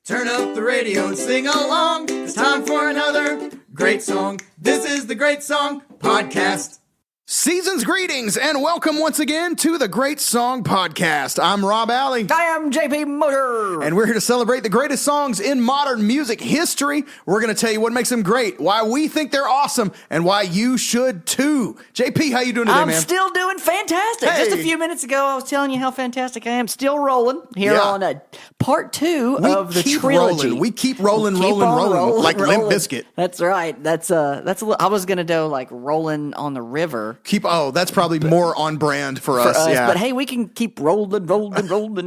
Turn up the radio and sing along. It's time for another great song. This is the Great Song Podcast. Season's greetings and welcome once again to the Great Song Podcast. I'm Rob Alley. I am JP Motor. And we're here to celebrate the greatest songs in modern music history. We're going to tell you what makes them great, why we think they're awesome, and why you should too. JP, how you doing today, man? I'm still doing fantastic. Hey. Just a few minutes ago, I was telling you how fantastic I am. Still rolling here on part two of the trilogy. We keep rolling, like rolling. Limp Bizkit. That's right. That's a little, I was going to do like rolling on the river. That's probably more on brand for us. Yeah. But hey, we can keep rolling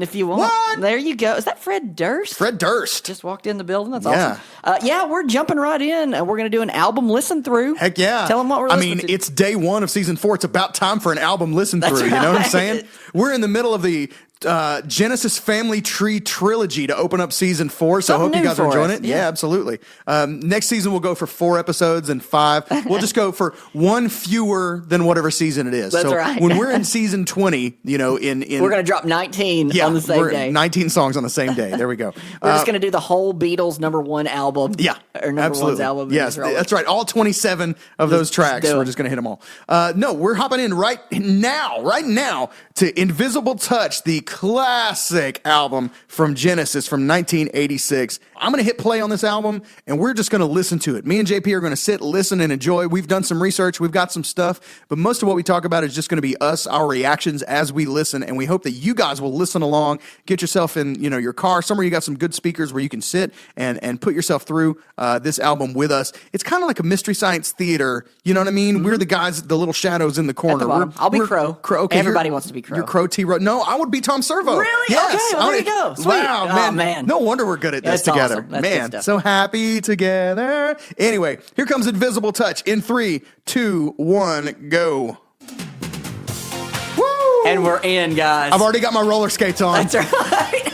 if you want. What? There you go. Is that Fred Durst? Fred Durst. Just walked in the building. That's awesome. We're jumping right in. We're going to do an album listen through. Heck yeah. Tell them what we're listening to. It's day one of season 4. It's about time for an album listen through. That's You know what I'm right. saying? We're in the middle of the Genesis Family Tree trilogy to open up season 4. So I hope you guys are enjoying it. Yeah, absolutely. Next season we'll go for 4 episodes and 5. We'll just go for one fewer than whatever season it is. That's so right. when we're in season 20, in we're going to drop 19 on the same day. 19 songs on the same day. There we go. We're just going to do the whole Beatles #1 album. Yeah, or #1's absolutely. album. Yes, that's right. All 27 of those tracks. We're just going to hit them all. No, we're hopping in right now to Invisible Touch, the classic album from Genesis from 1986. I'm going to hit play on this album, and we're just going to listen to it. Me and JP are going to sit, listen, and enjoy. We've done some research. We've got some stuff, but most of what we talk about is just going to be us, our reactions as we listen, and we hope that you guys will listen along. Get yourself in, your car, somewhere you got some good speakers where you can sit and put yourself through this album with us. It's kind of like a Mystery Science Theater. You know what I mean? Mm-hmm. We're the guys, the little shadows in the corner. I'll be Crow. Okay, everybody wants to be Crow. You're Crow T-Row. No, I would be Tom Servo. Really? Yes. Okay, well, there you go. Sweet. Wow, Oh, man. No wonder we're good at this That's together. awesome. That's Man, good stuff. so happy together. Anyway, here comes Invisible Touch in 3, 2, 1, go. Woo! And we're in, guys. I've already got my roller skates on. That's right.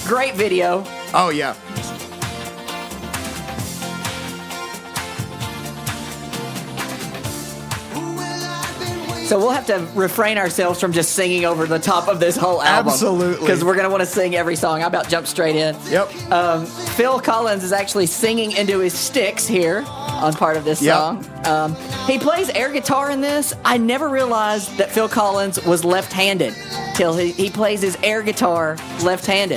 Great video. Oh, yeah. So we'll have to refrain ourselves from just singing over the top of this whole album. Absolutely. Because we're going to want to sing every song. I about jumped straight in. Yep. Phil Collins is actually singing into his sticks here on part of this song. He plays air guitar in this. I never realized that Phil Collins was left-handed till he plays his air guitar left-handed.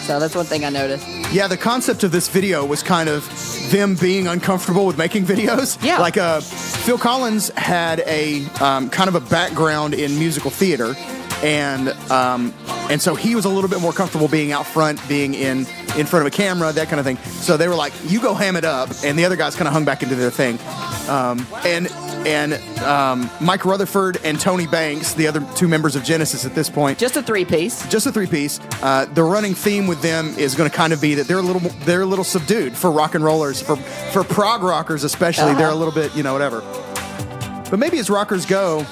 So that's one thing I noticed. Yeah, the concept of this video was kind of them being uncomfortable with making videos. Yeah. Like Phil Collins had a kind of a background in musical theater, and so he was a little bit more comfortable being out front, being in front of a camera, that kind of thing. So they were like, "You go ham it up," and the other guys kind of hung back into their thing. And Mike Rutherford and Tony Banks, the other 2 members of Genesis at this point. Just a 3-piece. Just a 3-piece. The running theme with them is going to kind of be that they're a little subdued for rock and rollers, for prog rockers especially. They're a little bit, whatever. But maybe as rockers go,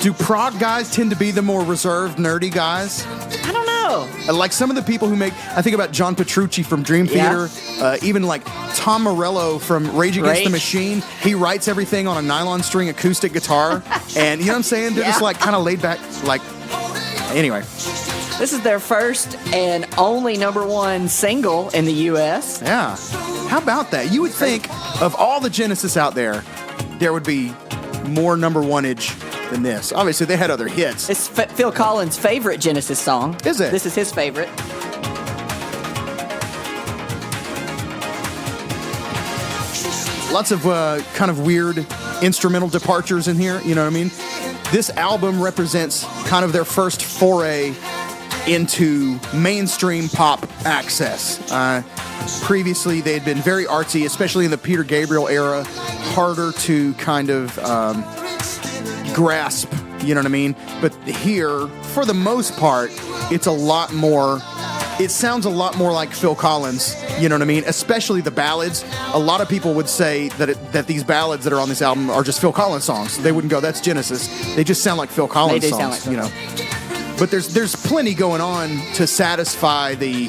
do prog guys tend to be the more reserved, nerdy guys? I don't know. Like some of the people who I think about John Petrucci from Dream Theater, even like Tom Morello from Rage Against the Machine. He writes everything on a nylon string acoustic guitar. And you know what I'm saying? They're just like kind of laid back, like, anyway. This is their first and only #1 single in the U.S. Yeah. How about that? You would think of all the Genesis out there would be more #1-age than this. Obviously, they had other hits. It's Phil Collins' favorite Genesis song. Is it? This is his favorite. Lots of kind of weird instrumental departures in here, you know what I mean? This album represents kind of their first foray into mainstream pop access. Previously, they had been very artsy, especially in the Peter Gabriel era, harder to kind of grasp, you know what I mean? But here, for the most part, it sounds a lot more like Phil Collins, you know what I mean? Especially the ballads. A lot of people would say that these ballads that are on this album are just Phil Collins songs. They wouldn't go, that's Genesis. They just sound like Phil Collins They do songs, sound like But there's plenty going on to satisfy the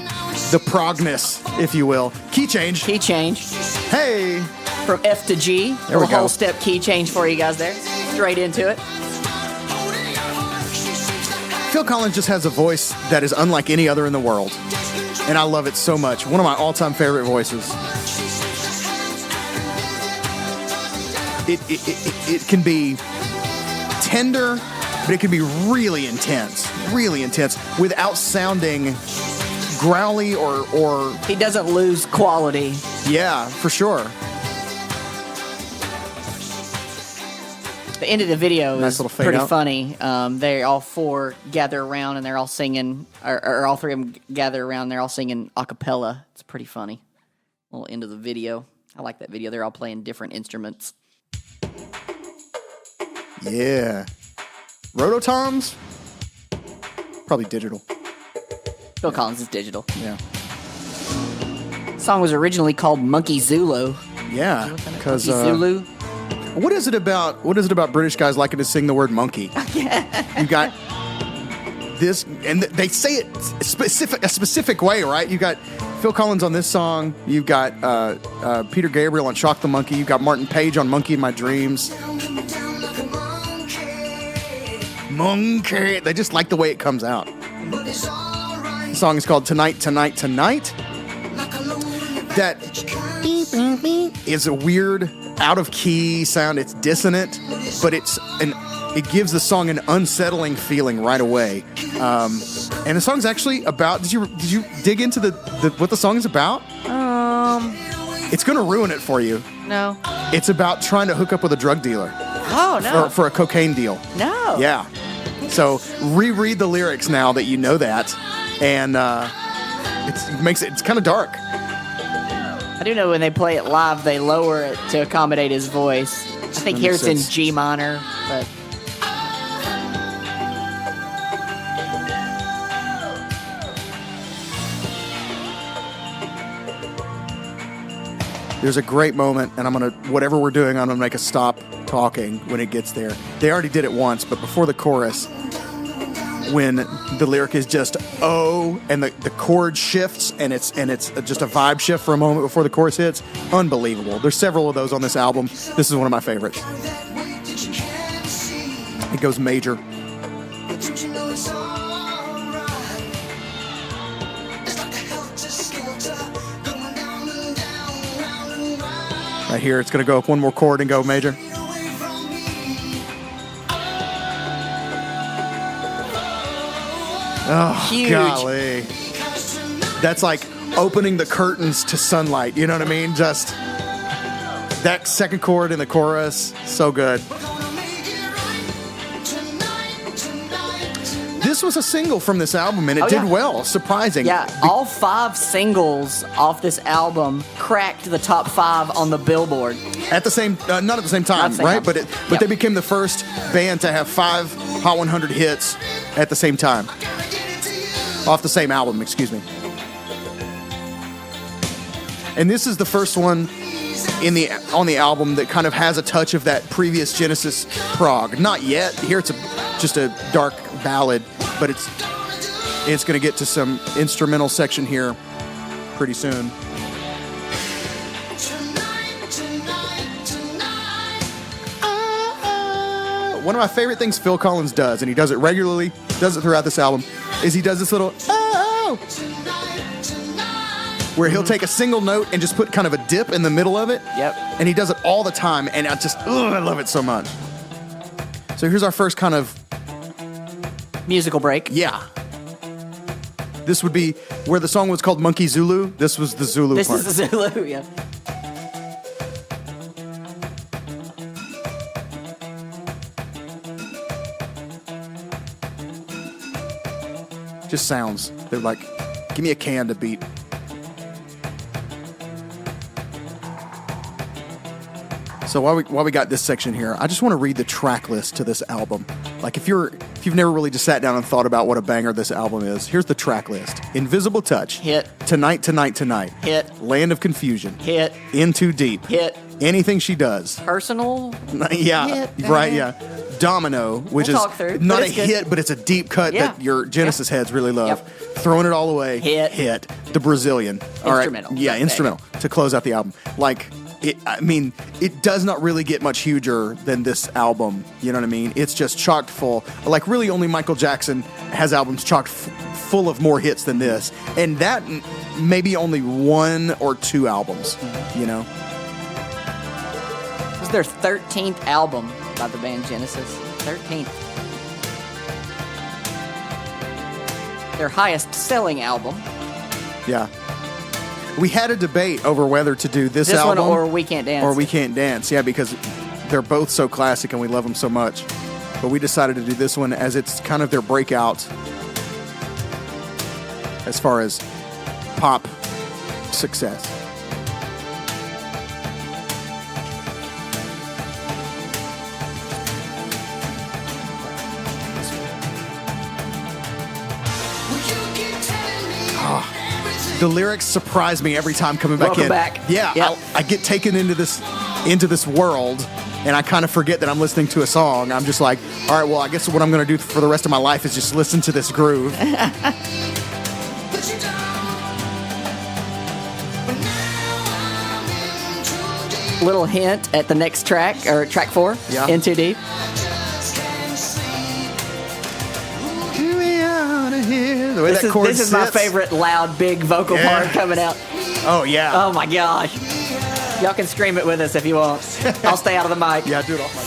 progness, if you will. Key change. Key change. Hey. From F to G. There we go. A whole step key change for you guys there. Straight into it. Phil Collins just has a voice that is unlike any other in the world. And I love it so much. One of my all-time favorite voices. It can be tender, but it can be really intense, without sounding growly or... He doesn't lose quality. Yeah, for sure. The end of the video Nice is fade pretty out. funny. They all four gather around and they're all singing, or all three of them gather around and they're all singing a cappella. It's pretty funny. Little end of the video. I like that video. They're all playing different instruments. Yeah. Rototoms? Probably digital. Phil Collins is digital. Yeah. The song was originally called Monkey Zulu. Yeah, because Monkey Zulu. what is it about British guys liking to sing the word monkey? You got this, and they say it a specific way, right? You got Phil Collins on this song. You've got Peter Gabriel on "Shock the Monkey." You've got Martin Page on "Monkey in My Dreams." Monkey. They just like the way it comes out. The song is called "Tonight, Tonight, Tonight." That is a weird, out of key sound. It's dissonant, but it gives the song an unsettling feeling right away. And the song's actually about. Did you dig into the what the song is about? It's gonna ruin it for you. No. It's about trying to hook up with a drug dealer. Oh, no. For a cocaine deal. No. Yeah. So reread the lyrics now that you know that, and it's kind of dark. I do know when they play it live, they lower it to accommodate his voice. I think here it's in G minor, but... There's a great moment, and whatever we're doing, I'm gonna make a stop talking when it gets there. They already did it once, but before the chorus, when the lyric is just "oh" and the chord shifts and it's just a vibe shift for a moment before the chorus hits, unbelievable. There's several of those on this album. This is one of my favorites. It goes major. Right here, it's going to go up one more chord and go major. Oh, huge. Golly. That's like opening the curtains to sunlight. You know what I mean? Just that second chord in the chorus, so good. This was a single from this album, and it did well. Surprising. Yeah, all 5 singles off this album cracked the top 5 on the Billboard. At the same, not at the same time, right? But they became the first band to have 5 Hot 100 hits at the same time. Off the same album, excuse me. And this is the first one on the album that kind of has a touch of that previous Genesis prog. Not yet. Here it's just a dark ballad, but it's going to get to some instrumental section here pretty soon. One of my favorite things Phil Collins does, and he does it regularly, does it throughout this album, is he does this little oh, where he'll take a single note and just put kind of a dip in the middle of it. Yep. And he does it all the time, and I love it so much. So here's our first kind of musical break. Yeah. This would be where the song was called Monkey Zulu. This was the Zulu part. This is the Zulu, yeah. Just sounds. They're like, give me a can to beat. So while we got this section here, I just want to read the track list to this album. Like if you've never really just sat down and thought about what a banger this album is, here's the track list. Invisible Touch. Hit. Tonight, Tonight, Tonight. Hit. Land of Confusion. Hit. In Too Deep. Hit. Anything She Does. Personal. Yeah. Hit. Right, yeah. Domino, which We'll is talk through, not but a it's good. hit, but it's a deep cut that your Genesis heads really love. Yep. Throwing It All Away. Hit. The Brazilian. All right. Instrumental. Yeah, Okay. instrumental to close out the album. Like, it does not really get much huger than this album. You know what I mean? It's just chocked full. Like, really only Michael Jackson has albums chocked full of more hits than this. And that maybe only 1 or 2 albums, you know? This is their 13th album by the band Genesis. 13th. Their highest selling album. Yeah. We had a debate over whether to do this album one or We Can't Dance. Or We Can't Dance, yeah, because they're both so classic and we love them so much. But we decided to do this one as it's kind of their breakout as far as pop success. The lyrics surprise me every time coming back Welcome in. back. Yeah, Yep. I get taken into this world, and I kind of forget that I'm listening to a song. I'm just like, all right, well, I guess what I'm going to do for the rest of my life is just listen to this groove. Little hint at the next track, or track 4, Yeah. In Too Deep. Get me out of here. The way that chord This is my sits. favorite loud, big vocal Yeah. part coming out. Oh, yeah. Oh my gosh. Y'all can scream it with us if you want. I'll stay out of the mic. Yeah, do it off my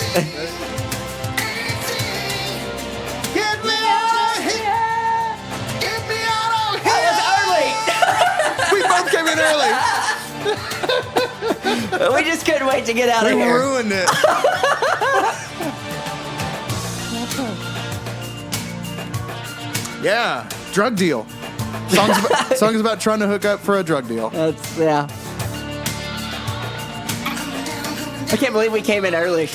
Get me out of here! Get me out of here! We both came in early. We just couldn't wait to get out of We here. ruined it. Yeah, drug deal. Songs about trying to hook up for a drug deal. Yeah. I can't believe we came in early.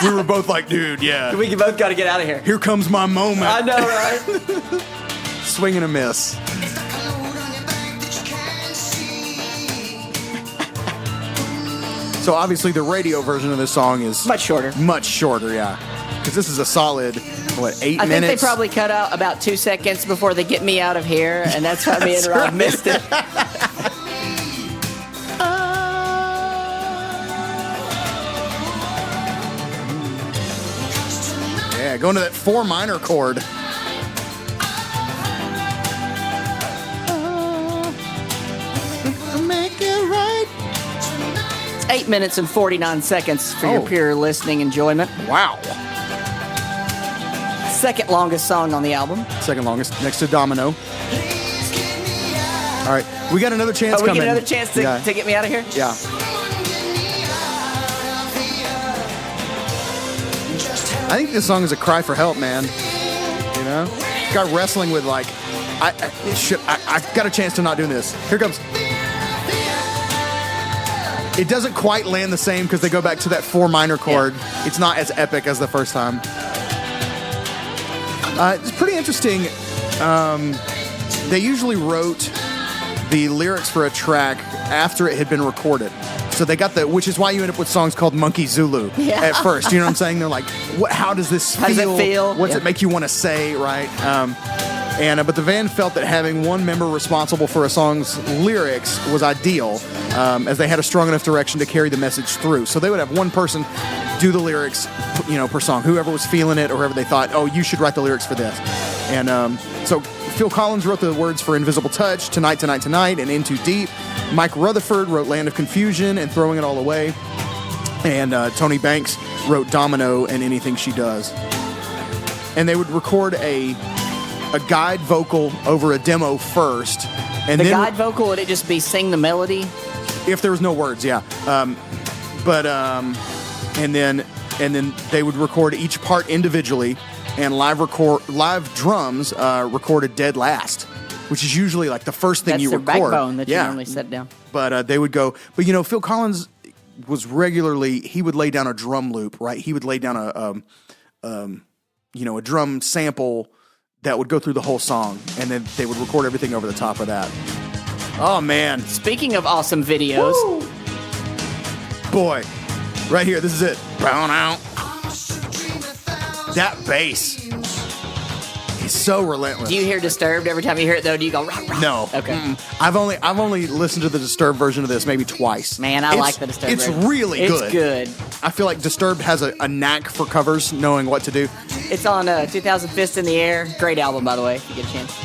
We were both like, dude, yeah. We both got to get out of here. Here comes my moment. I know, right? Swing and a miss. So obviously the radio version of this song is Much shorter. Much shorter, yeah. Because this is a solid, 8 minutes? I think they probably cut out about 2 seconds before they get me out of here, and that's how me and Rob missed it. Yeah, going to that 4 minor chord. Make it right. It's 8 minutes and 49 seconds for your Oh. pure listening enjoyment. Wow. Second longest song on the album. Second longest, next to Domino. All right, we got another chance Oh, we coming. get another chance to get me out of here? Yeah. I think this song is a cry for help, man. You know? Got wrestling with I got a chance to not do this. Here it comes. It doesn't quite land the same because they go back to that 4 minor chord. Yeah. It's not as epic as the first time. It's pretty interesting. They usually wrote the lyrics for a track after it had been recorded. So they got which is why you end up with songs called Monkey Zulu at first. You know what I'm saying? They're like, how does this feel? How does it feel? What does it make you want to say, right? But the band felt that having one member responsible for a song's lyrics was ideal, as they had a strong enough direction to carry the message through. So they would have one person do the lyrics, per song, whoever was feeling it or whoever they thought, oh, you should write the lyrics for this. And so Phil Collins wrote the words for Invisible Touch, Tonight, Tonight, Tonight, and In Too Deep. Mike Rutherford wrote Land of Confusion and Throwing It All Away. And Tony Banks wrote Domino and Anything She Does. And they would record a guide vocal over a demo first. And the then guide vocal, would it just be sing the melody? If there was no words, yeah. And then they would record each part individually, and live drums recorded dead last, which is usually like the first thing That's you their record. backbone that you normally set down. But they would go. But Phil Collins was he would lay down a drum loop, right? He would lay down a drum sample that would go through the whole song, and then they would record everything over the top of that. Oh man! Speaking of awesome videos, Woo! Boy, right here, this is it. Brown out. That bass is He's so relentless. Do you hear Disturbed every time you hear it, though? Do you go, rock, rock? No. Okay. I've only listened to the Disturbed version of this maybe twice. Man, I like the Disturbed version. It's really good. It's good. I feel like Disturbed has a knack for covers, knowing what to do. It's on 2000 Fists in the Air. Great album, by the way, if you get a chance.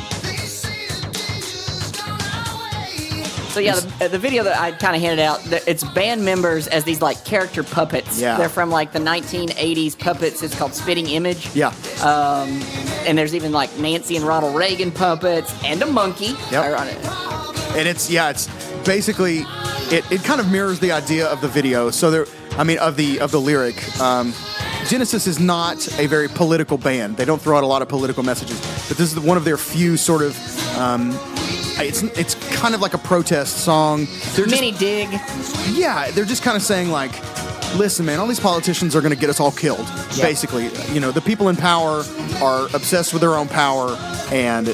So yeah, the video that I kind of handed out, it's band members as these like character puppets. Yeah. They're from like the 1980s puppets. It's called Spitting Image. Yeah. And there's even like Nancy and Ronald Reagan puppets and a monkey. Yep. And it's basically it kind of mirrors the idea of the video. So of the lyric. Genesis is not a very political band. They don't throw out a lot of political messages, but this is one of their few sort of. It's kind of like a protest song. Mini dig. Yeah, they're just kind of saying like, listen, man, all these politicians are going to get us all killed. Yep. Basically, the people in power are obsessed with their own power, and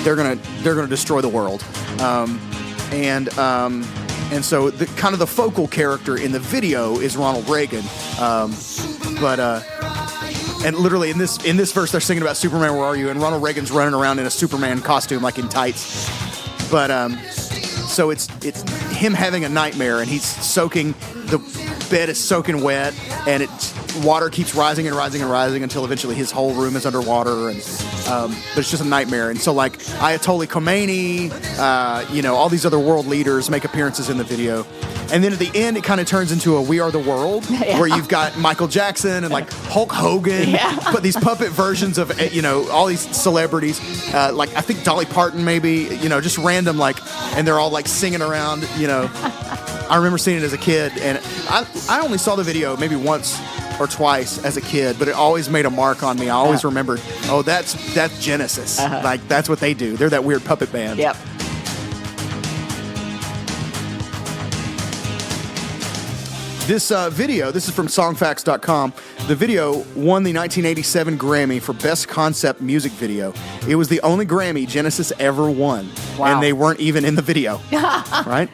they're gonna destroy the world. And so the kind of the focal character in the video is Ronald Reagan. And literally in this verse, they're singing about Superman, where are you? And Ronald Reagan's running around in a Superman costume, like in tights. But so it's him having a nightmare, and he's soaking. The bed is soaking wet, and water keeps rising and rising and rising until eventually his whole room is underwater. And but it's just a nightmare. And so like Ayatollah Khomeini, all these other world leaders make appearances in the video. And then at the end, it kind of turns into a We Are the World, where you've got Michael Jackson and like Hulk Hogan, but these puppet versions of, all these celebrities, like I think Dolly Parton maybe, just random, like, and they're all like singing around, I remember seeing it as a kid, and I only saw the video maybe once or twice as a kid, but it always made a mark on me. I always remembered, that's Genesis. Like, that's what they do. They're that weird puppet band. Yep. This video, this is from songfacts.com. The video won the 1987 Grammy for Best Concept Music Video. It was the only Grammy Genesis ever won. Wow. And they weren't even in the video. Right?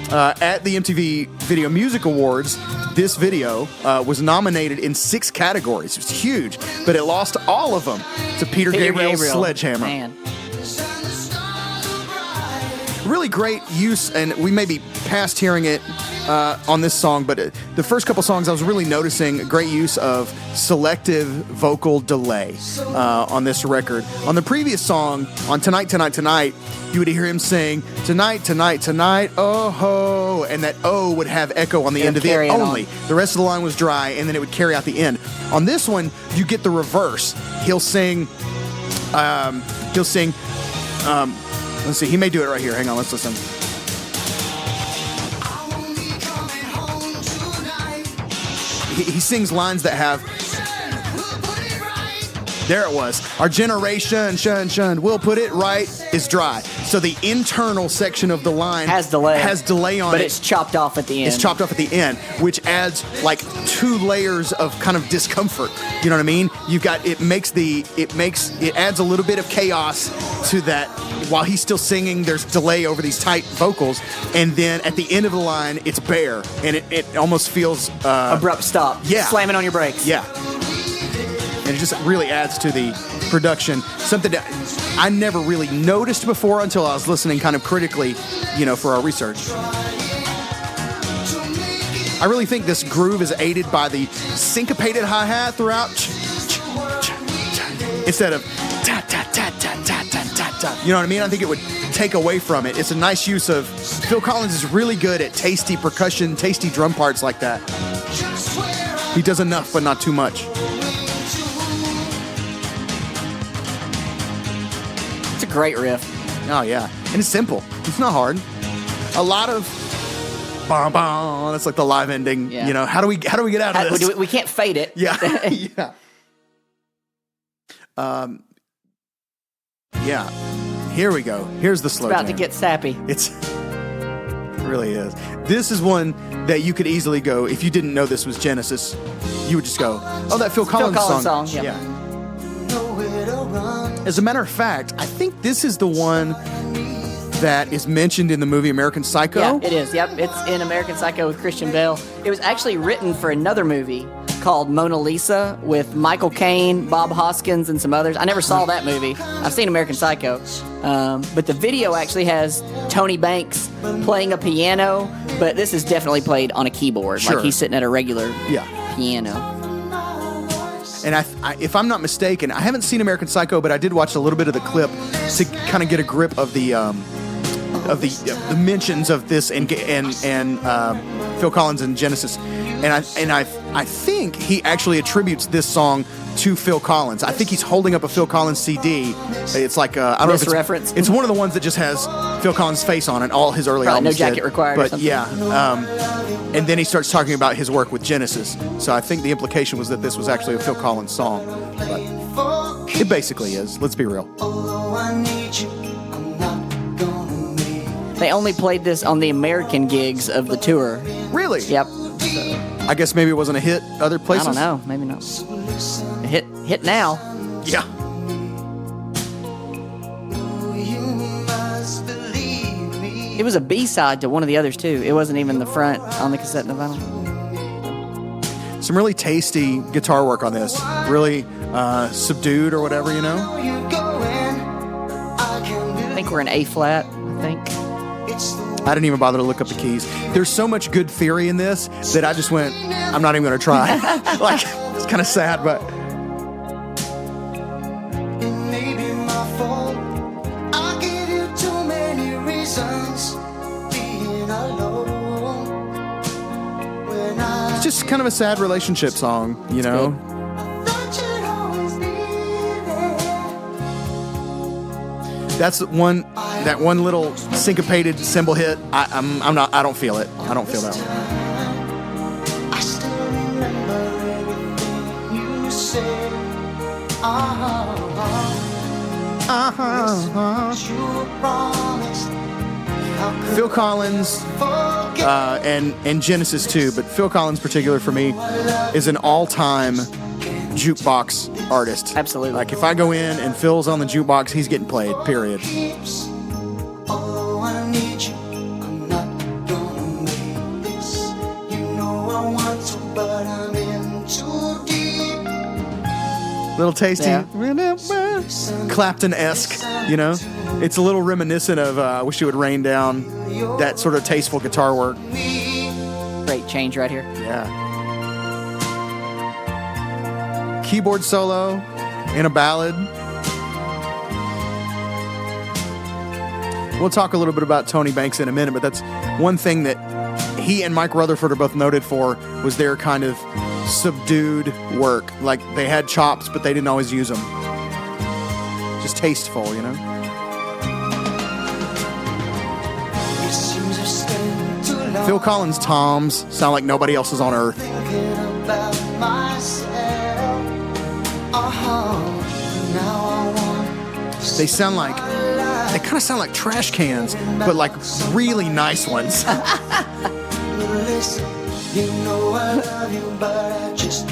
At the MTV Video Music Awards, this video was nominated in 6 categories. It was huge, but it lost all of them to Peter Gabriel's Sledgehammer. Man. Really great use, and we may be past hearing it on this song, but the first couple songs I was really noticing great use of selective vocal delay on this record. On the previous song, on Tonight, Tonight, Tonight, you would hear him sing, Tonight, Tonight, Tonight, oh ho, and that oh would have echo on the end of it only. The rest of the line was dry, and then it would carry out the end. On this one, you get the reverse. He'll sing, let's see, he may do it right here. Hang on, let's listen. He sings lines that have, there it was, our generation, shun, we'll put it right, is dry. So the internal section of the line has delay on it. But it's chopped off at the end. It's chopped off at the end, which adds like 2 layers of kind of discomfort. You know what I mean? You've got, it adds a little bit of chaos to that. While he's still singing, there's delay over these tight vocals, and then at the end of the line, it's bare, and it almost feels abrupt stop. Yeah, slamming on your brakes. Yeah, and it just really adds to the production. Something that I never really noticed before until I was listening kind of critically, for our research. I really think this groove is aided by the syncopated hi-hat throughout, instead of ta ta ta ta ta ta ta ta. You know what I mean? I think it would take away from it. It's a nice use of. Phil Collins is really good at tasty percussion, tasty drum parts like that. He does enough, but not too much. It's a great riff. Oh yeah, and it's simple. It's not hard. A lot of bom bom. That's like the live ending. Yeah. How do we get out of this? We can't fade it. Yeah, yeah. Yeah. Here we go. Here's the slow jam. About jam. to get sappy. It really is. This is one that you could easily go, if you didn't know this was Genesis, you would just go, oh, that Phil Collins song. Yeah. As a matter of fact, I think this is the one that is mentioned in the movie American Psycho. Yeah, it is. Yep, it's in American Psycho with Christian Bale. It was actually written for another movie called Mona Lisa with Michael Caine, Bob Hoskins, and some others. I never saw that movie. I've seen American Psycho. But the video actually has Tony Banks playing a piano, but this is definitely played on a keyboard. Sure. Like he's sitting at a regular piano. And I, if I'm not mistaken, I haven't seen American Psycho, but I did watch a little bit of the clip to kind of get a grip of the mentions of this and Phil Collins and Genesis. And I think he actually attributes this song to Phil Collins. I think he's holding up a Phil Collins CD. It's like I don't know if it's reference. It's one of the ones that just has Phil Collins' face on it. All his early Probably albums No Jacket did. Required. But or something. yeah, and then he starts talking about his work with Genesis. So I think the implication was that this was actually a Phil Collins song. But it basically is. Let's be real. They only played this on the American gigs of the tour. Really? Yep. I guess maybe it wasn't a hit other places. I don't know. Maybe not. Hit now. Yeah. It was a B-side to one of the others, too. It wasn't even the front on the cassette and the vinyl. Some really tasty guitar work on this. Really subdued or whatever, you know? I think we're in A-flat, I think. I didn't even bother to look up the keys. There's so much good theory in this that I just went, I'm not even going to try. Like, it's kind of sad, but... It's just kind of a sad relationship song, you know? That's that one little syncopated cymbal hit. I don't feel it. I don't feel that one. I still remember everything you said. You promised. Phil Collins and Genesis too, but Phil Collins particular for me is an all-time jukebox artist. Absolutely. Like if I go in and Phil's on the jukebox, he's getting played, period. Although I need you, I'm not gonna make this. You know I want to, but I'm in too deep. Little tasty, Yeah. Clapton-esque, you know? It's a little reminiscent of I Wish It Would Rain Down, that sort of tasteful guitar work. Great change right here. Yeah. Keyboard solo in a ballad. We'll talk a little bit about Tony Banks in a minute, but that's one thing that he and Mike Rutherford are both noted for was their kind of subdued work. Like they had chops, but they didn't always use them. Just tasteful, you know? Phil Collins' toms sound like nobody else's on earth. They kind of sound like trash cans, but like really nice ones.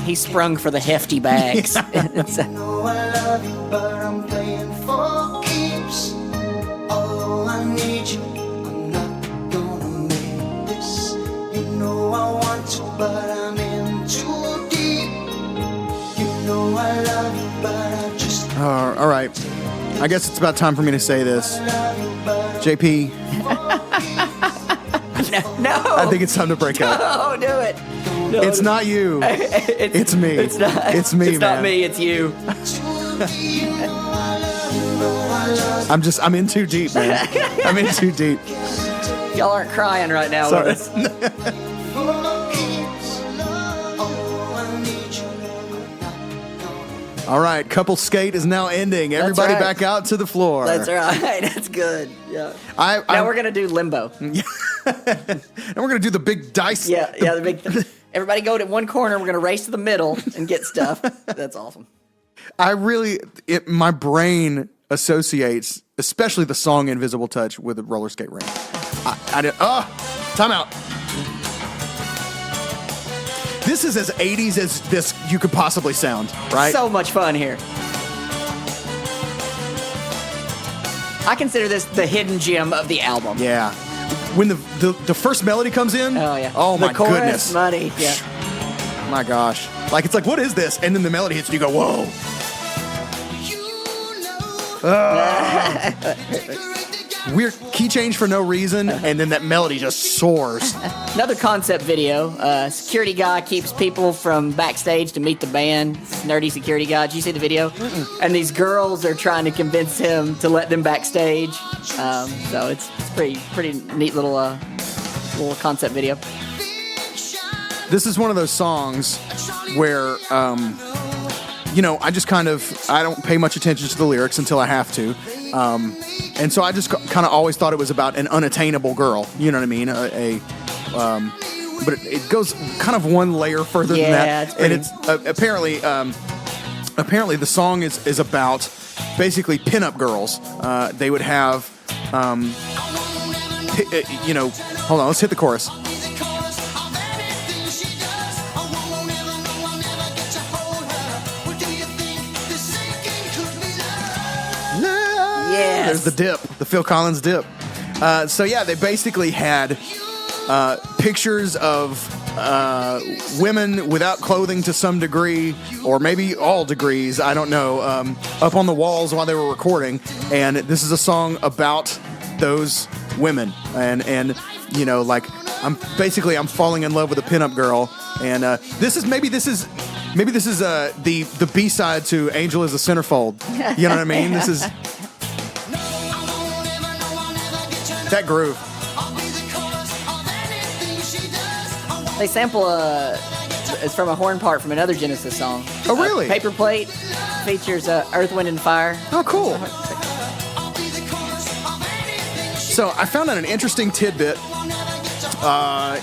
He sprung for the hefty bags. But I'm in too deep. You know I love you, but I just All right. I guess it's about time for me to say this. JP, No. I think it's time to break up. Oh, do it. No, It's not you. It's me. It's not. It's me, It's man. not me. It's you. I'm in too deep, man. I'm in too deep. Y'all aren't crying right now. Sorry. With us. All right, couple skate is now ending. Everybody right. back out to the floor. That's right. That's good. Yeah. Now Now we're gonna do limbo. and we're gonna do the big dice. Yeah. The big. Everybody go to one corner. We're gonna race to the middle and get stuff. That's awesome. My brain associates, especially the song "Invisible Touch" with a roller skate ring. Time out. This is as 80s as this you could possibly sound, right? So much fun here. I consider this the hidden gem of the album. Yeah. When the first melody comes in. Oh yeah. Oh my the chorus, goodness. Money. Yeah. My gosh. Like, it's like, what is this? And then the melody hits and you go, whoa. Weird key change for no reason, and then that melody just soars. Another concept video. Security guy keeps people from backstage to meet the band. Nerdy security guy. Did you see the video? And these girls are trying to convince him to let them backstage. So it's pretty neat little concept video. This is one of those songs where, I don't pay much attention to the lyrics until I have to. And so I just kind of always thought it was about an unattainable girl. You know what I mean? But it goes kind of one layer further than that. And it's apparently the song is about basically pinup girls. They would have, hold on, let's hit the chorus. Yes. There's the dip, the Phil Collins dip. They basically had pictures of women without clothing to some degree, or maybe all degrees, I don't know, up on the walls while they were recording. And this is a song about those women. And I'm falling in love with a pinup girl. And this is the B-side to Angel is a Centerfold. You know what I mean? This is that groove. They sample it's from a horn part from another Genesis song. Oh, really? Paper Plate features Earth, Wind, and Fire. Oh, cool. So I found out an interesting tidbit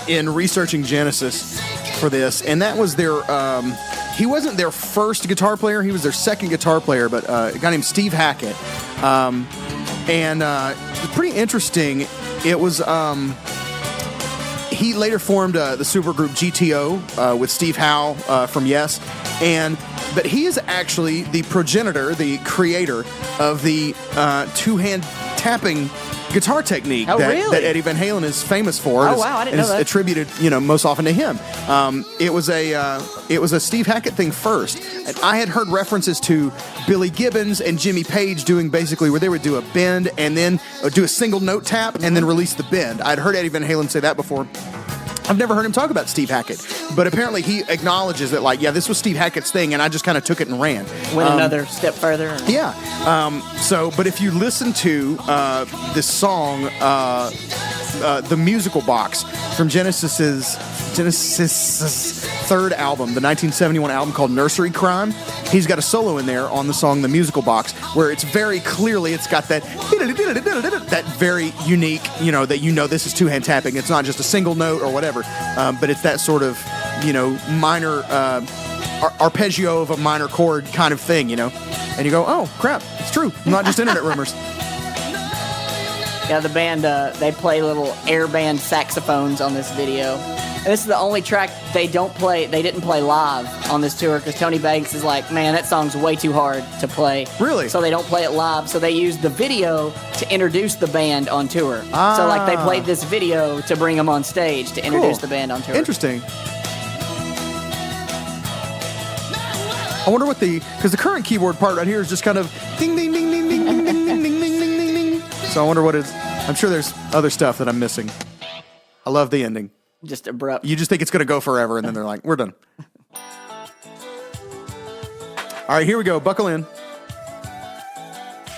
in researching Genesis for this, and that was he wasn't their first guitar player, he was their second guitar player, but a guy named Steve Hackett. It's pretty interesting. It was he later formed the supergroup GTO with Steve Howe from Yes, but he is actually the progenitor, the creator of the two-hand tapping guitar technique that Eddie Van Halen is famous for. Oh, wow, I didn't know that. And is attributed, most often to him. It was a Steve Hackett thing first. And I had heard references to Billy Gibbons and Jimmy Page doing basically where they would do a bend and then do a single note tap and then release the bend. I'd heard Eddie Van Halen say that before. I've never heard him talk about Steve Hackett, but apparently he acknowledges that, this was Steve Hackett's thing, and I just kind of took it and ran. Went another step further. Yeah. But if you listen to this song, The Musical Box, from Genesis's third album, the 1971 album called Nursery Crime, he's got a solo in there on the song The Musical Box, where it's very clearly, it's got that very unique, that this is two-hand tapping. It's not just a single note or whatever, but it's that sort of, minor arpeggio of a minor chord kind of thing, And you go, oh, crap, it's true. Not just internet rumors. Yeah, the band, they play little air band saxophones on this video. And this is the only track they didn't play live on this tour, because Tony Banks is like, man, that song's way too hard to play. Really? So they don't play it live. So they used the video to introduce the band on tour. So they played this video to bring them on stage to introduce the band on tour. Interesting. I wonder what because the current keyboard part right here is just kind of ding, ding, ding, ding, ding, ding, ding, ding, ding, ding, ding, ding. So I wonder what is. I'm sure there's other stuff that I'm missing. I love the ending. Just abrupt. You just think it's going to go forever, and then they're like, we're done. All right, here we go. Buckle in.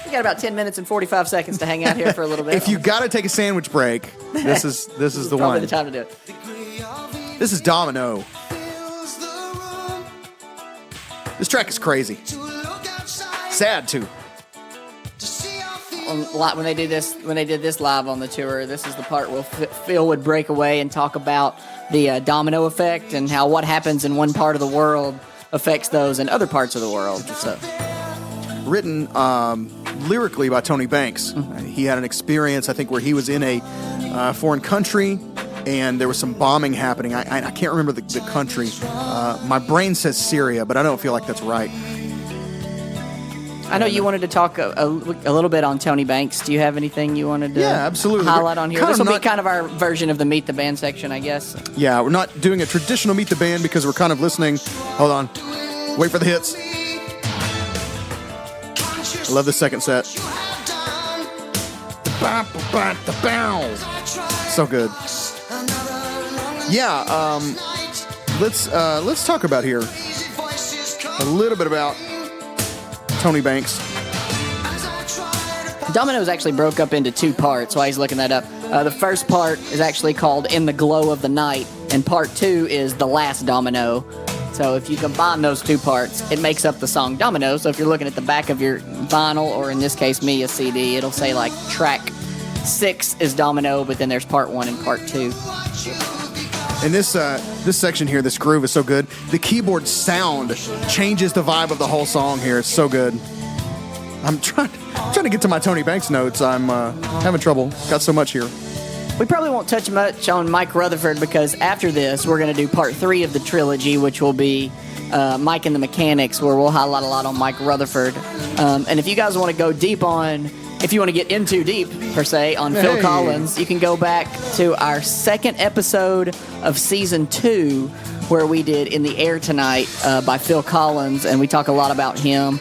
We got about 10 minutes and 45 seconds to hang out here for a little bit. If you got to take a sandwich break, this is the probably one. the time to do it. This is Domino. This track is crazy. Sad too. When they did this live on the tour, this is the part where Phil would break away and talk about the domino effect and how what happens in one part of the world affects those in other parts of the world. So. Written lyrically by Tony Banks. He had an experience, I think, where he was in a foreign country and there was some bombing happening. I can't remember the country. My brain says Syria, but I don't feel like that's right. I know you wanted to talk a little bit on Tony Banks. Do you have anything you wanted to absolutely. highlight on here? Kind This of will be not- kind of our version of the Meet the Band section, I guess. Yeah, we're not doing a traditional Meet the Band because we're kind of listening. Hold on. Wait for the hits. I love the second set. So good. Yeah, let's talk about here a little bit about Tony Banks. Dominoes actually broke up into two parts while he's looking that up. The first part is actually called In the Glow of the Night, and part 2 is The Last Domino. So if you combine those two parts, it makes up the song Domino. So if you're looking at the back of your vinyl, or in this case me, a CD, it'll say like track 6 is Domino, but then there's part 1 and part 2. And this section here, this groove is so good. The keyboard sound changes the vibe of the whole song here. It's so good. I'm trying to get to my Tony Banks notes. I'm having trouble. Got so much here. We probably won't touch much on Mike Rutherford because after this, we're going to do part 3 of the trilogy, which will be Mike and the Mechanics, where we'll highlight a lot on Mike Rutherford. And if you guys want to go deep on, if you want to get in too deep, per se, on Phil Collins, you can go back to our second episode of season 2, where we did In the Air Tonight by Phil Collins, and we talk a lot about him.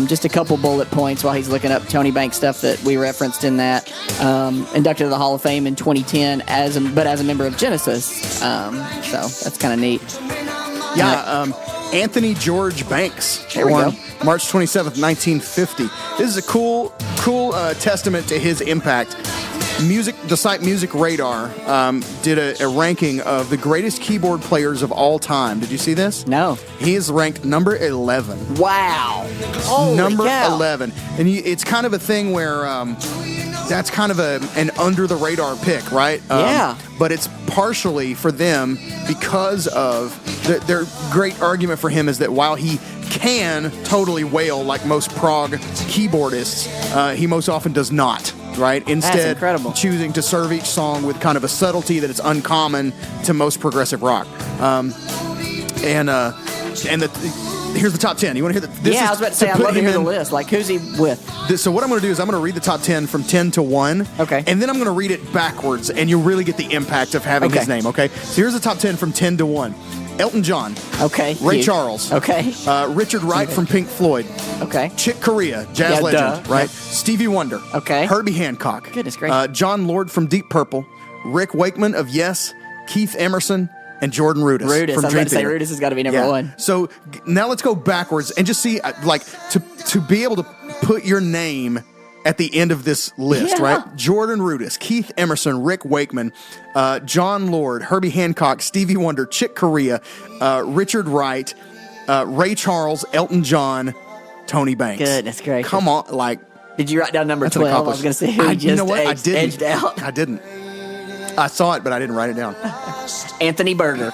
Just a couple bullet points while he's looking up Tony Banks stuff that we referenced in that. Inducted to the Hall of Fame in 2010 as a member of Genesis. So that's kind of neat. Yeah, Anthony George Banks, There we born go. March 27th, 1950. This is a cool testament to his impact. The site Music Radar did a ranking of the greatest keyboard players of all time. Did you see this? No. He is ranked number 11. Wow. Holy Number cow. 11. And it's kind of a thing where that's kind of an under-the-radar pick, right? Yeah. But it's partially for them because of their great argument for him is that while he can totally wail like most prog keyboardists, he most often does not. Right? Instead, incredible. choosing to serve each song with kind of a subtlety that is uncommon to most progressive rock. Here's the top 10. You want to hear the? I was about to say, I'd love to hear the list. Like, who's he with? So what I'm going to do is I'm going to read the top 10 from 10 to 1. Okay. And then I'm going to read it backwards, and you'll really get the impact of having his name, okay? So here's the top 10 from 10 to 1. Elton John. Okay. Ray Charles. Okay. Richard Wright from Pink Floyd. Okay. Chick Corea, jazz Yeah, legend, duh. right? Yep. Stevie Wonder. Okay. Herbie Hancock. Goodness gracious. John Lord from Deep Purple. Rick Wakeman of Yes. Keith Emerson. And Jordan Rudess. Rudess. From I was Dream about to say, Theater. Rudess has got to be number one. So now let's go backwards and just see, like, to be able to put your name at the end of this list, Yeah. right? Jordan Rudess, Keith Emerson, Rick Wakeman, John Lord, Herbie Hancock, Stevie Wonder, Chick Corea, Richard Wright, Ray Charles, Elton John, Tony Banks. Goodness gracious. Come on, like, Did you write down number that's an 12? I was going to say who accomplishment. You know what? I edged, didn't. edged out. I didn't. I saw it, but I didn't write it down. Anthony Berger.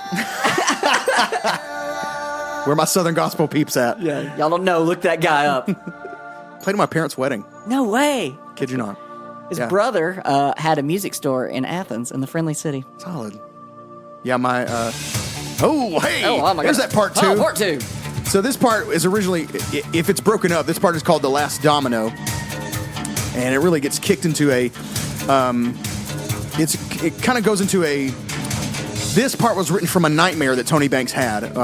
Where my Southern Gospel peeps at? Yeah. Y'all don't know. Look that guy up. Played at my parents' wedding. No way. Kid you not. His Yeah. brother had a music store in Athens, in the Friendly City. Solid. Yeah, my. Oh, hey! Oh my There's God. that part 2. Oh, part 2. So this part is originally, if it's broken up, this part is called The Last Domino. And it really gets kicked into a. It kind of goes into a. This part was written from a nightmare that Tony Banks had,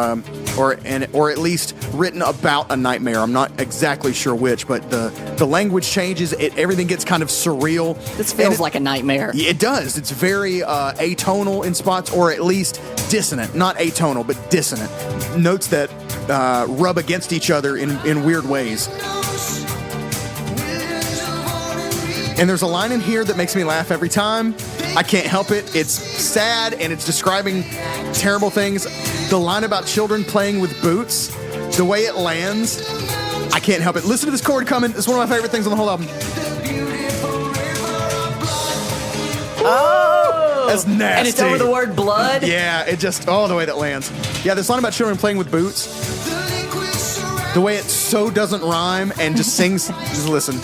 or at least written about a nightmare. I'm not exactly sure which, but the language changes. Everything gets kind of surreal. This feels like a nightmare. It does. It's very atonal in spots, or at least dissonant. Not atonal, but dissonant. Notes that rub against each other in weird ways. And there's a line in here that makes me laugh every time. I can't help it. It's sad, and it's describing terrible things. The line about children playing with boots, the way it lands, I can't help it. Listen to this chord coming. It's one of my favorite things on the whole album. Oh! That's nasty. And it's over the word blood? Yeah, it just, the way that lands. Yeah, this line about children playing with boots, the way it so doesn't rhyme and just sings, just listen.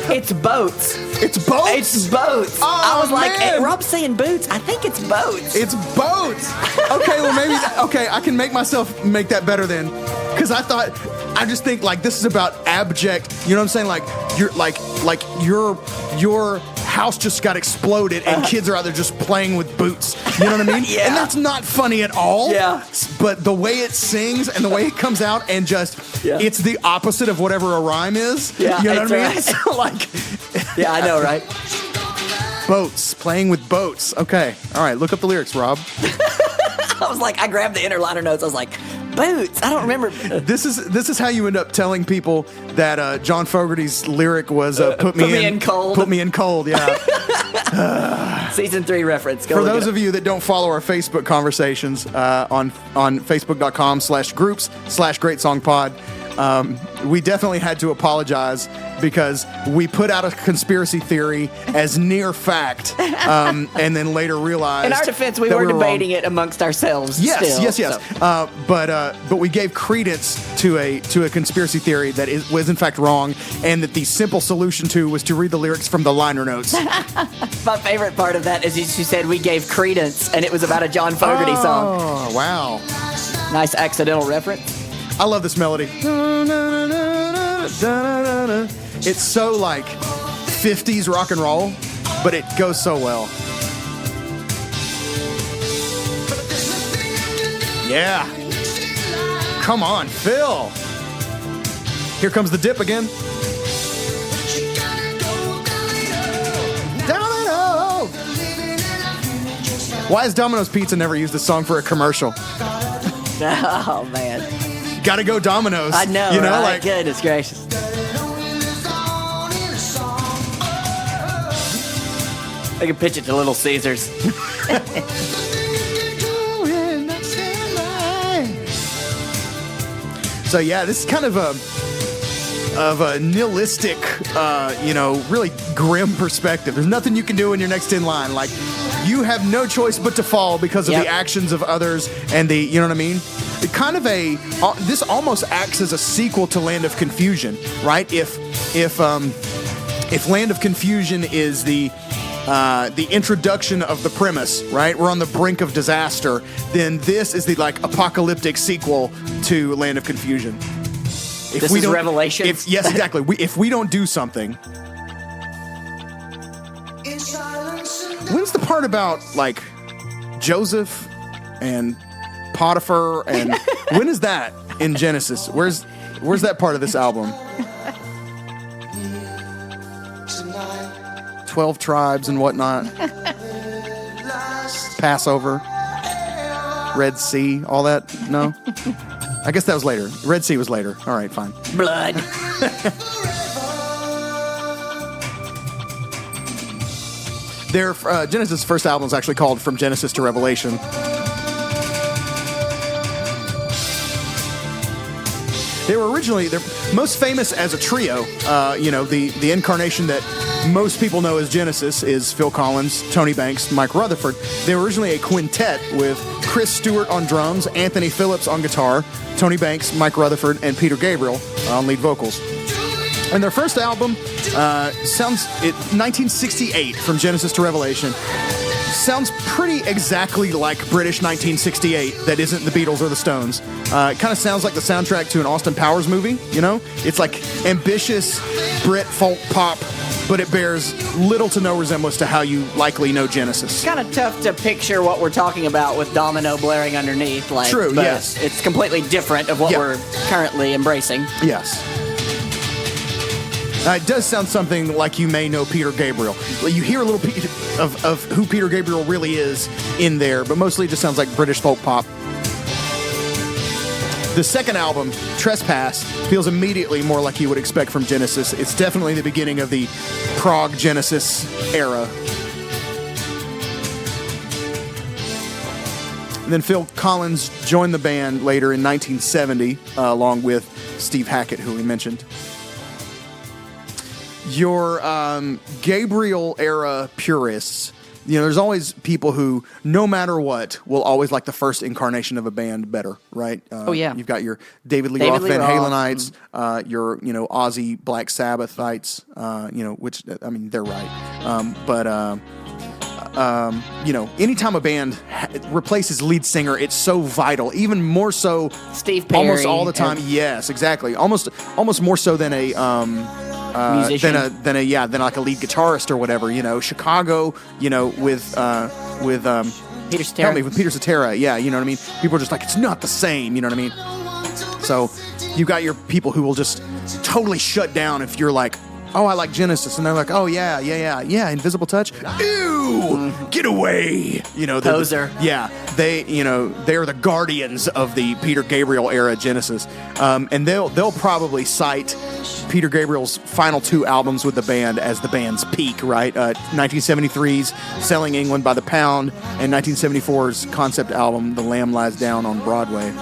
It's boats. It's boats? It's boats. Oh, I was like, man. Rob's saying boots. I think it's boats. It's boats. Okay, well maybe I can make myself make that better then, because I just think like this is about abject. You know what I'm saying? Like your house just got exploded and kids are out there just playing with boots. You know what I mean? Yeah. And that's not funny at all. Yeah. But the way it sings and the way it comes out and just it's the opposite of whatever a rhyme is. Yeah, You know what I mean? right. So like. Yeah, I know, right? Boats, playing with boats. Okay. All right, look up the lyrics, Rob. I was like, I grabbed the inner liner notes. I was like, boots. I don't remember. This is how you end up telling people that John Fogerty's lyric was put me in cold. Put me in cold, yeah. Season 3 reference. Go For look those it up. of you that don't follow our Facebook conversations on facebook.com/groups/greatsongpod, we definitely had to apologize because we put out a conspiracy theory as near fact, and then later realized. In our defense, we that were were debating wrong. it amongst ourselves. Yes, still, yes. so. But we gave credence to a conspiracy theory that was in fact wrong, and that the simple solution to was to read the lyrics from the liner notes. My favorite part of that is she said we gave credence, and it was about a John Fogerty song. Oh, wow. Nice accidental reference. I love this melody. It's so like 50s rock and roll, but it goes so well. Yeah. Come on, Phil. Here comes the dip again. Domino. Why has Domino's Pizza never used this song for a commercial? Oh, man. Gotta go Domino's. I know, you know, right? like Goodness gracious. I can pitch it to Little Caesars. So yeah, this is kind of a nihilistic, really grim perspective. There's nothing you can do in your next in line. Like, you have no choice but to fall because of the actions of others and the, you know what I mean? It kind of this almost acts as a sequel to Land of Confusion, right? If Land of Confusion is the introduction of the premise, right? We're on the brink of disaster. Then this is the like apocalyptic sequel to Land of Confusion. If This is Revelation. Yes, exactly. If we don't do something. When's the part about like Joseph and Potiphar and when is that in Genesis? Where's that part of this album? 12 tribes and whatnot. Passover. Red Sea, all that? No? I guess that was later. Red Sea was later. All right, fine. Blood. Their Genesis' first album is actually called From Genesis to Revelation. They were originally, they're most famous as a trio. The incarnation that most people know as Genesis is Phil Collins, Tony Banks, Mike Rutherford. They were originally a quintet with Chris Stewart on drums, Anthony Phillips on guitar, Tony Banks, Mike Rutherford, and Peter Gabriel on lead vocals. And their first album 1968, From Genesis to Revelation, sounds pretty exactly like British 1968 that isn't the Beatles or the Stones. It kind of sounds like the soundtrack to an Austin Powers movie, you know? It's like ambitious Brit folk pop, but it bears little to no resemblance to how you likely know Genesis. It's kind of tough to picture what we're talking about with Domino blaring underneath. Like, True, but yes. It's completely different of what we're currently embracing. Yes. It does sound something like you may know Peter Gabriel. You hear a little of who Peter Gabriel really is in there, but mostly it just sounds like British folk pop. The second album, Trespass, feels immediately more like you would expect from Genesis. It's definitely the beginning of the prog Genesis era. And then Phil Collins joined the band later in 1970, along with Steve Hackett, who we mentioned. Your Gabriel era purists, there's always people who, no matter what, will always like the first incarnation of a band better, right? You've got your David Lee Roth Van Halenites, your Ozzy Black Sabbathites, which I mean they're right, anytime a band replaces lead singer, it's so vital, even more so. Steve Perry, almost all the time. Yes, exactly. Almost more so than a musician, than like a lead guitarist or whatever. Chicago, with Peter Cetera. Help me with Peter Cetera. Yeah, you know what I mean. People are just like, it's not the same. You know what I mean. So you've got your people who will just totally shut down if you're like, oh, I like Genesis, and they're like, oh yeah, Invisible Touch, ew, get away, Poser. They're the guardians of the Peter Gabriel era Genesis, and they'll probably cite Peter Gabriel's final 2 albums with the band as the band's peak, right? 1973's Selling England by the Pound, and 1974's concept album The Lamb Lies Down on Broadway.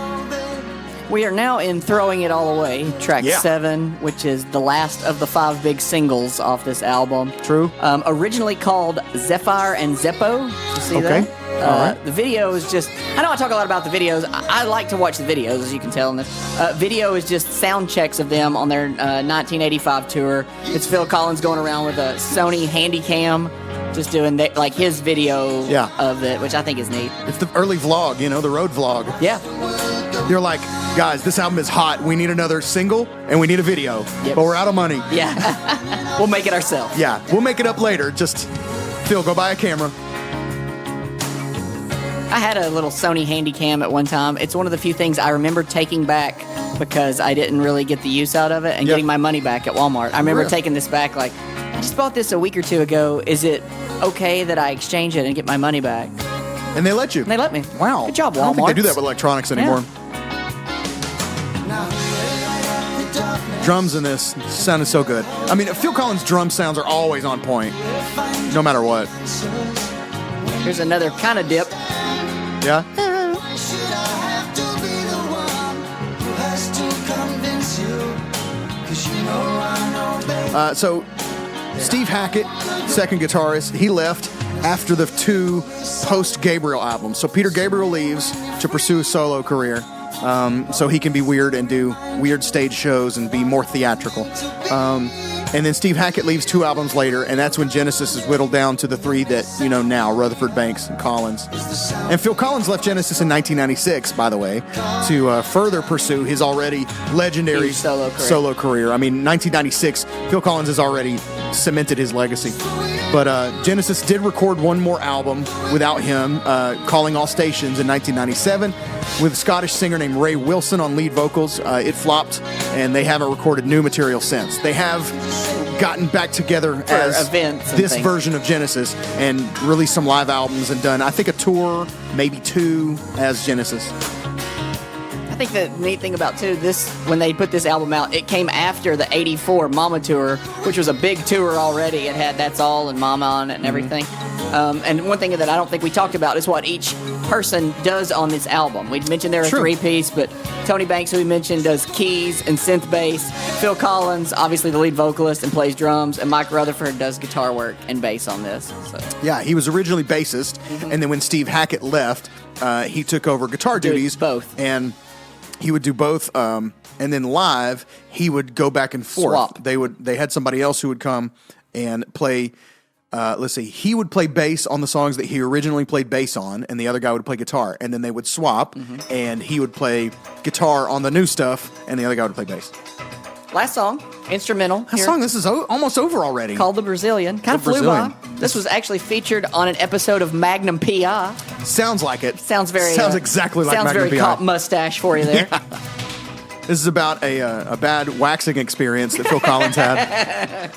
We are now in Throwing It All Away, track 7, which is the last of the 5 big singles off this album. True. Originally called Zephyr and Zeppo. You see that? All right. The video is just... I know I talk a lot about the videos. I like to watch the videos, as you can tell in this. Video is just sound checks of them on their 1985 tour. It's Phil Collins going around with a Sony Handycam, just doing his video of it, which I think is neat. It's the early vlog, the road vlog. Yeah. You're like, guys, this album is hot. We need another single, and we need a video. Yep. But we're out of money. Yeah. We'll make it ourselves. Yeah, we'll make it up later. Just, Phil, go buy a camera. I had a little Sony Handycam at one time. It's one of the few things I remember taking back because I didn't really get the use out of it and getting my money back at Walmart. I remember taking this back like, I just bought this a week or 2 ago. Is it okay that I exchange it and get my money back? And they let you. And they let me. Wow. Good job, Walmart. I don't think they do that with electronics anymore. Yeah. Drums in this sounded so good. I mean, Phil Collins' drum sounds are always on point, no matter what. Here's another kind of dip. Yeah? So, Steve Hackett, second guitarist, he left after the 2 post-Gabriel albums. So Peter Gabriel leaves to pursue a solo career. So he can be weird and do weird stage shows and be more theatrical. And then Steve Hackett leaves 2 albums later, and that's when Genesis is whittled down to the 3 that now, Rutherford, Banks, and Collins. And Phil Collins left Genesis in 1996, by the way, to further pursue his already legendary solo career. I mean, 1996, Phil Collins has already cemented his legacy. But Genesis did record one more album without him, Calling All Stations in 1997, with a Scottish singer named Ray Wilson on lead vocals. It flopped, and they haven't recorded new material since. They have gotten back together for as events this version of Genesis and released some live albums and done, I think, a tour, maybe 2 as Genesis. I think the neat thing about, too, this, when they put this album out, it came after the 84 Mama tour, which was a big tour already. It had That's All and Mama on it and everything. And one thing that I don't think we talked about is what each person does on this album. We mentioned they're a 3-piece, but Tony Banks, who we mentioned, does keys and synth bass. Phil Collins, obviously the lead vocalist, and plays drums. And Mike Rutherford does guitar work and bass on this. So. Yeah, he was originally bassist, and then when Steve Hackett left, he took over guitar duties. Both. And he would do both, and then live, he would go back and forth. Swap. They had somebody else who would come and play. He would play bass on the songs that he originally played bass on, and the other guy would play guitar, and then they would swap, and he would play guitar on the new stuff, and the other guy would play bass. Last song, instrumental. This is almost over already. Called The Brazilian. Kind of flew by. This was actually featured on an episode of Magnum P.I. Sounds like it. Sounds exactly like Magnum P.I. Sounds very cop mustache for you there. Yeah. This is about a bad waxing experience that Phil Collins had.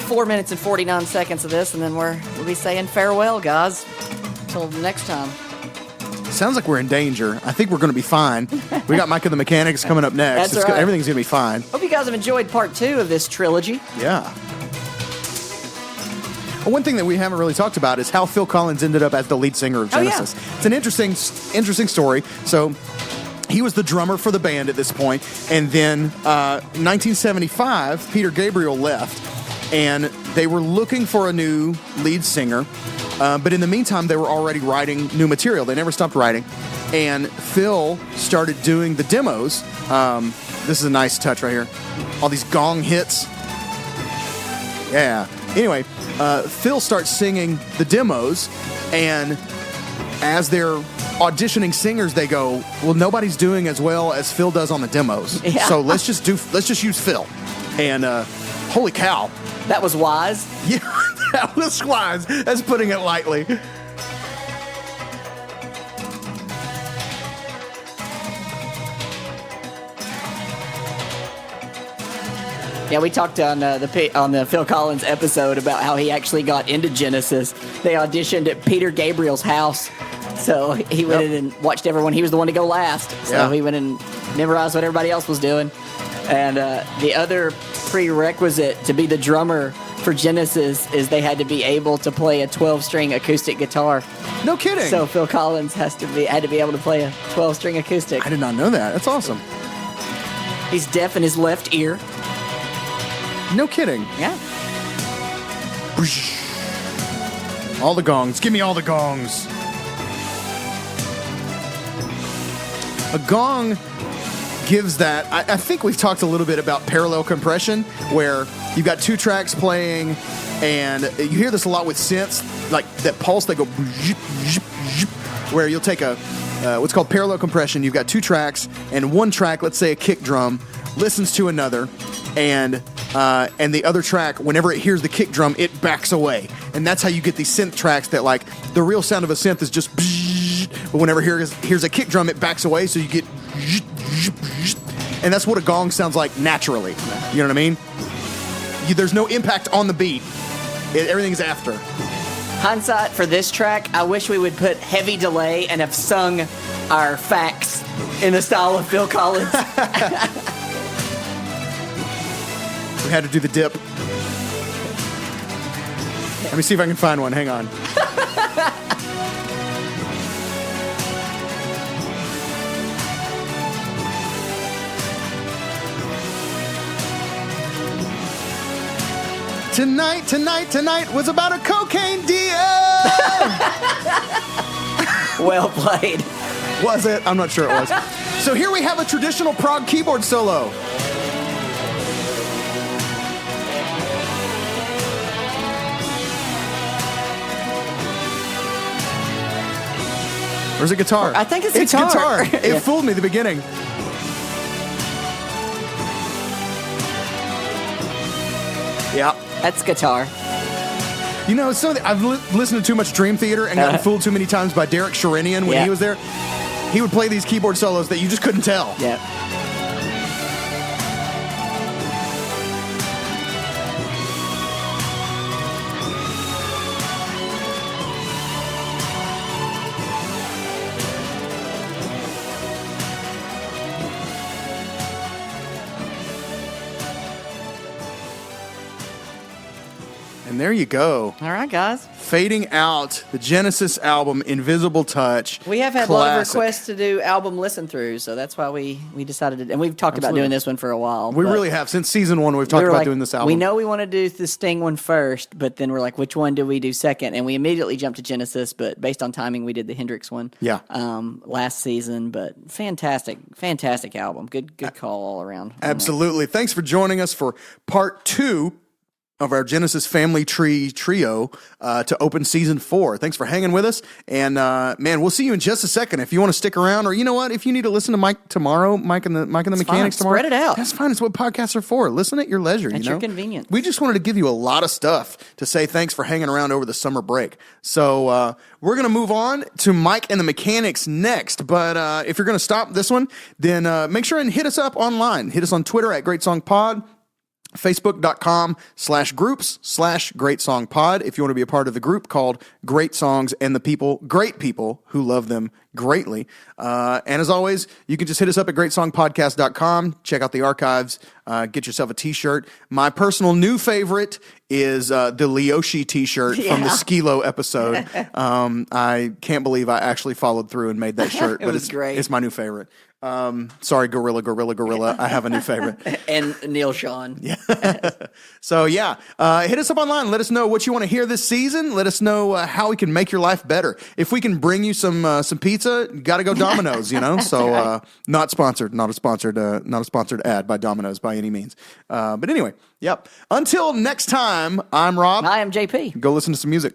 Four minutes and 49 seconds of this, and then we'll be saying farewell, guys. Until next time. Sounds like we're in danger. I think we're going to be fine. We got Micah the Mechanics coming up next. That's right. Everything's going to be fine. Hope you guys have enjoyed part 2 of this trilogy. Yeah. Well, one thing that we haven't really talked about is how Phil Collins ended up as the lead singer of Genesis. Oh, yeah. It's an interesting story. So he was the drummer for the band at this point. And then 1975, Peter Gabriel left, and they were looking for a new lead singer. But in the meantime, they were already writing new material. They never stopped writing. And Phil started doing the demos. This is a nice touch right here. All these gong hits. Yeah. Anyway, Phil starts singing the demos, and as they're auditioning singers, they go, well, nobody's doing as well as Phil does on the demos. Yeah. So let's just use Phil. And holy cow. That was wise. Yeah, that was wise. That's putting it lightly. Yeah, we talked on the Phil Collins episode about how he actually got into Genesis. They auditioned at Peter Gabriel's house, so he went in and watched everyone. He was the one to go last, so he went and memorized what everybody else was doing. And the other prerequisite to be the drummer for Genesis is they had to be able to play a 12-string acoustic guitar. No kidding. So Phil Collins had to be able to play a 12-string acoustic. I did not know that. That's awesome. He's deaf in his left ear. No kidding. Yeah. All the gongs. Give me all the gongs. A gong gives that. I think we've talked a little bit about parallel compression, where you've got two tracks playing, and you hear this a lot with synths, like that pulse. They go, where you'll take a what's called parallel compression. You've got two tracks, and one track, let's say a kick drum, listens to another, and the other track, whenever it hears the kick drum, it backs away. And that's how you get these synth tracks that, like, the real sound of a synth is just, but whenever it hears a kick drum, it backs away, so you get, and that's what a gong sounds like naturally. You know what I mean? There's no impact on the beat. Everything's after. Hindsight for this track, I wish we would put heavy delay and have sung our facts in the style of Phil Collins. We had to do the dip. Let me see if I can find one. Hang on. Tonight was about a cocaine deal. Well played. Was it? I'm not sure it was. So here we have a traditional prog keyboard solo. Where's the guitar? I think it's guitar. guitar. It fooled me at the beginning. Yeah. That's guitar. You know, I've listened to too much Dream Theater and gotten fooled too many times by Derek Sherinian when he was there. He would play these keyboard solos that you just couldn't tell. Yeah. And there you go. All right, guys. Fading out the Genesis album, Invisible Touch. We have had a lot of requests to do album listen throughs, so that's why we decided to. And we've talked about doing this one for a while. We really have. Since season one, we've talked about doing this album. We know we want to do the Sting one first, but then we're like, which one do we do second? And we immediately jumped to Genesis, but based on timing, we did the Hendrix one. Yeah. Last season, but fantastic album. Good call all around. Absolutely. Thanks for joining us for part 2 of our Genesis Family Tree Trio to open season 4. Thanks for hanging with us. And, man, we'll see you in just a second. If you want to stick around, or you know what? If you need to listen to Mike tomorrow, Mike and the Mechanics tomorrow. Spread it out. That's fine. It's what podcasts are for. Listen at your leisure, At your convenience. We just wanted to give you a lot of stuff to say thanks for hanging around over the summer break. So we're going to move on to Mike and the Mechanics next. But if you're going to stop this one, then make sure and hit us up online. Hit us on Twitter at Great Song Pod. Facebook.com/groups/Great Song Pod if you want to be a part of the group called Great Songs and the Great People who love them greatly. And as always, you can just hit us up at greatsongpodcast.com, check out the archives, get yourself a t-shirt. My personal new favorite is the Leoshi t-shirt from the Skilo episode. I can't believe I actually followed through and made that shirt. It was great. It's my new favorite. Sorry, Gorilla. I have a new favorite. And Neil Sean. Yeah. So hit us up online. Let us know what you want to hear this season. Let us know how we can make your life better. If we can bring you some pizza, got to go Domino's. So not sponsored, not a sponsored ad by Domino's by any means. But anyway, yep. Until next time, I'm Rob. I am JP. Go listen to some music.